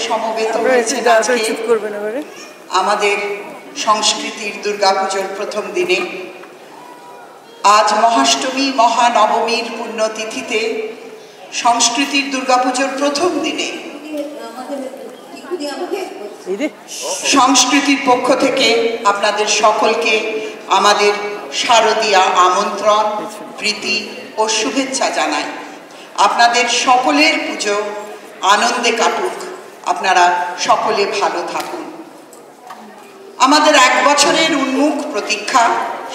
সমবেত হয়েছেন আজকে আমাদের সংস্কৃতির দুর্গাপুজোর প্রথম দিনে। আজ মহাষ্টমী মহানবমীর পুণ্যতিথিতে সংস্কৃতির দুর্গাপুজোর প্রথম দিনে সংস্কৃতির পক্ষ থেকে আপনাদের সকলকে আমাদের শারদীয়া আমন্ত্রণ, প্রীতি ও শুভেচ্ছা জানাই। আপনাদের সকলের পুজো আনন্দে কাটুক, আপনারা সকলে ভালো থাকুন। আমাদের 1 বছরের উন্মুখ প্রতীক্ষা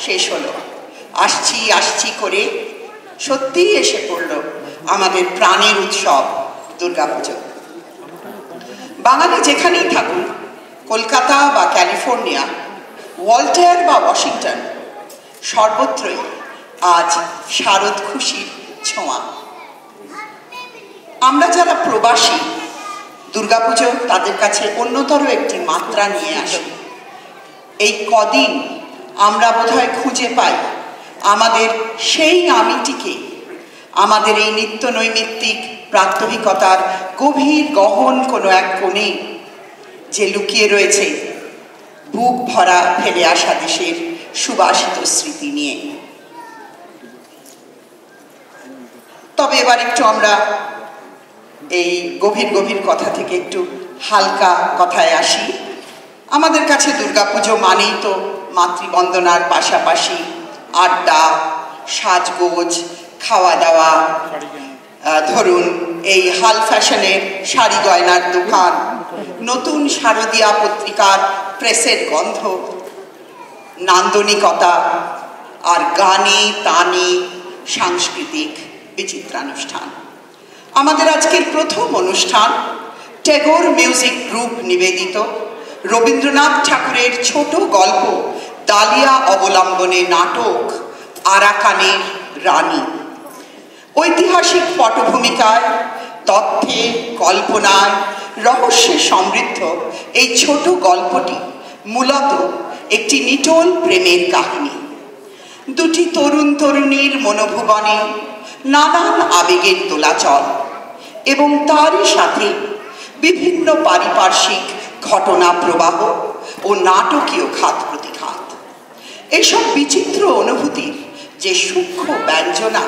শেষ হলো। আসছি আসছি করে সত্যিই এসে পড়ল আমাদের প্রাণের উৎসব দুর্গাপুজো। বাঙালি যেখানেই থাকুন, কলকাতা বা ক্যালিফোর্নিয়া, ওয়াল্টার বা ওয়াশিংটন, সর্বত্রই আজ শারদ খুশির ছোঁয়া। আমরা যারা প্রবাসী, দুর্গাপুজো তাদের কাছে অন্যতর একটি মাত্রা নিয়ে আসে। এই কদিন আমরা বোধহয় খুঁজে পাই আমাদের সেই আমিটিকে, আমাদের এই নিত্য নৈমিত্তিক প্রাত্যহিকতার গভীর গহন কোনো এক কোণে যে লুকিয়ে রয়েছে বুক ভরা ফেলে আসা দেশের সুবাসিত স্মৃতি নিয়ে। তবে এবার একটু আমরা এই গভীর গভীর কথা থেকে একটু হালকা কথায় আসি। আমাদের কাছে দুর্গাপুজো মানেই তো মাতৃবন্দনার পাশাপাশি আড্ডা, সাজগোজ, খাওয়া দাওয়া, ধরুন এই হাল ফ্যাশনের শাড়ি গয়নার দোকান, নতুন শারদীয়া পত্রিকার প্রেসের গন্ধ, নান্দনিকতা আর গানে তানে সাংস্কৃতিক বিচিত্রানুষ্ঠান। আমাদের আজকের প্রথম অনুষ্ঠান ট্যাগোর মিউজিক গ্রুপ নিবেদিত রবীন্দ্রনাথ ঠাকুরের ছোট গল্প ডালিয়া অবলম্বনে নাটক আরাকানের রানী। ঐতিহাসিক পটভূমিকায়, তথ্যে, কল্পনায়, রহস্যে সমৃদ্ধ এই ছোট গল্পটি মূলত একটি নিটোল প্রেমের কাহিনী। দুটি তরুণ তরুণীর মনোভুবনে নানান আবেগের দোলাচল এবং তারই সাথে বিভিন্ন পারিপার্শ্বিক ঘটনা প্রবাহ ও নাটকীয় ঘাত প্রতিঘাত। এসব বিচিত্র অনুভূতির যে সূক্ষ্ম ব্যঞ্জনা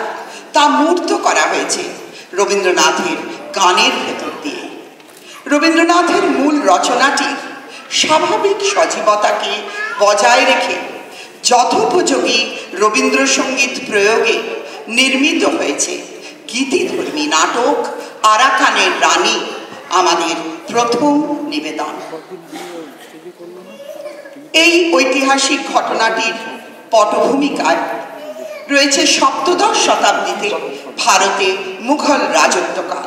তা মূর্ত করা হয়েছে রবীন্দ্রনাথের গানের ভেতর দিয়ে। রবীন্দ্রনাথের মূল রচনাটির স্বাভাবিক সজীবতাকে বজায় রেখে যথোপযোগী রবীন্দ্রসঙ্গীত প্রয়োগে নির্মিত হয়েছে গীতিধর্মী নাটক আরাকানের রানী, আমাদের প্রথম নিবেদন। এই ঐতিহাসিক ঘটনাটির পটভূমিকায় রয়েছে সপ্তদশ শতাব্দীতে ভারতে মুঘল রাজত্বকাল।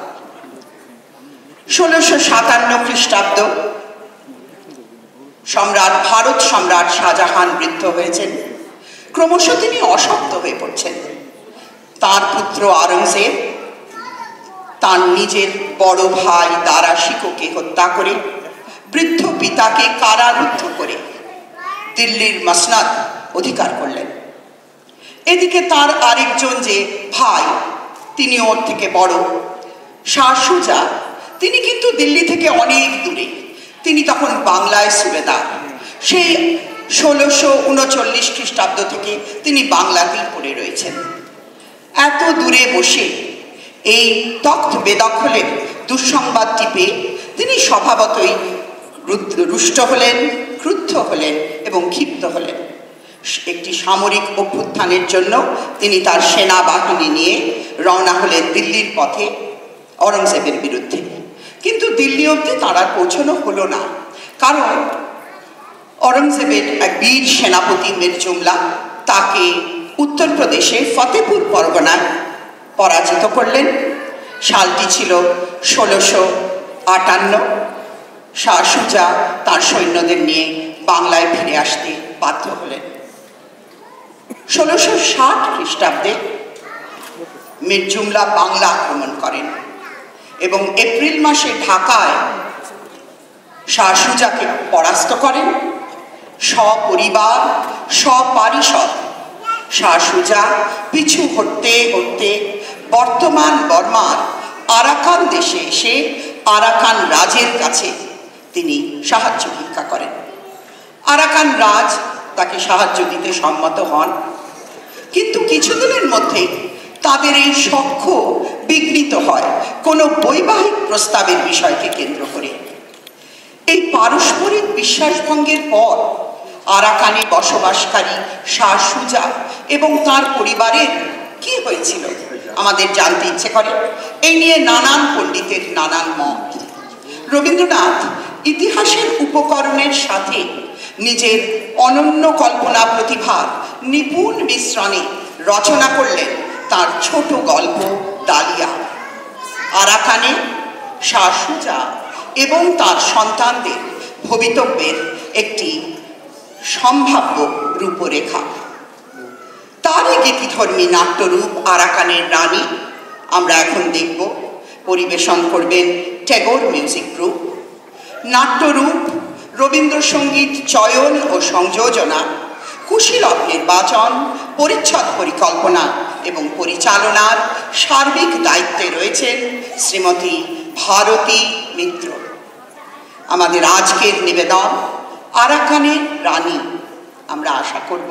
1657 খ্রিস্টাব্দ ভারত সম্রাট শাহজাহান বৃদ্ধ হয়েছেন। ক্রমশ তিনি অশক্ত হয়ে পড়ছেন। তার পুত্র আওরঙ্গজেব তার নিজের বড় ভাই দারা শিকোকে হত্যা করে বৃদ্ধ পিতাকে কারারুদ্ধ করে দিল্লির মসনদ অধিকার করলেন। এদিকে তার আরেকজন যে ভাই, তিনি ওর থেকে বড়, শাহ সুজা, তিনি কিন্তু দিল্লি থেকে অনেক দূরে। তিনি তখন বাংলায় সুবেদার। সেই 1639 খ্রিস্টাব্দ থেকে তিনি বাংলাতেই পড়ে রয়েছেন। এত দূরে বসে এই তখ্ত বেদখলের দুঃসংবাদটি পেয়ে তিনি স্বভাবতই রুষ্ট হলেন, ক্রুদ্ধ হলেন এবং ক্ষিপ্ত হলেন। একটি সামরিক অভ্যুত্থানের জন্য তিনি তার সেনাবাহিনী নিয়ে রওনা হলেন দিল্লির পথে আওরঙ্গজেবের বিরুদ্ধে। কিন্তু দিল্লি অবধি তারা পৌঁছানো হলো না, কারণ আওরঙ্গজেবের এক বীর সেনাপতি মীর জুমলা তাকে উত্তরপ্রদেশে ফতেপুর পরগনায় পরাজিত করলেন। সালটি ছিল 1658। শাহ সুজা তার সৈন্যদের নিয়ে বাংলায় ফিরে আসতে বাধ্য হলেন। 1660 খ্রিস্টাব্দে মীর জুমলা বাংলা আক্রমণ করেন এবং এপ্রিল মাসে ঢাকায় শাহ সুজাকে পরাস্ত করেন। সপরিবার সপারিষদ শাহ সুজা পিছু হটতে হটতে বর্তমান বর্মার আরাকান দেশে এসে আরাকান রাজের কাছে তিনি সাহায্য ভিক্ষা করেন। আরাকান রাজ তাকে সাহায্য দিতে সম্মত হন, কিন্তু কিছুদিনের মধ্যেই তাদের এই সখ্য বিঘ্নিত হয় কোনো বৈবাহিক প্রস্তাবের বিষয়কে কেন্দ্র করে। এই পারস্পরিক বিশ্বাসভঙ্গের পর আরাকানে বসবাসকারী শাহ সুজা এবং তার পরিবারের কি হয়েছিল আমাদের জানতে ইচ্ছে করে। এই নিয়ে নানান পণ্ডিতের নানান মত। রবীন্দ্রনাথ ইতিহাসের উপকরণের সাথে নিজের অনন্য কল্পনা প্রতিভার নিপুণ মিশ্রণে রচনা করলেন তার ছোট গল্প ডালিয়া। আরাকানে শাহ সুজা এবং তার সন্তানদের ভবিতব্যের একটি সম্ভাব্য রূপরেখা। তারই গীতিধর্মী নাট্যরূপ আরাকানের রানী আমরা এখন দেখব। পরিবেশন করবেন ট্যাগর মিউজিক গ্রুপ। নাট্যরূপ, রবীন্দ্রসঙ্গীত চয়ন ও সংযোজনা, কুশীলব নির্বাচন, পরিচ্ছদ পরিকল্পনা এবং পরিচালনার সার্বিক দায়িত্বে রয়েছেন শ্রীমতী ভারতী মিত্র। আমাদের আজকের নিবেদন আরাকানের রানী। আমরা আশা করব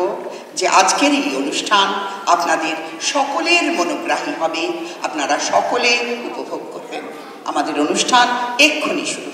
যে আজকের এই অনুষ্ঠান আপনাদের সকলের মনোগ্রাহী হবে, আপনারা সকলে উপভোগ করবেন। আমাদের অনুষ্ঠান এক্ষুনি শুরু।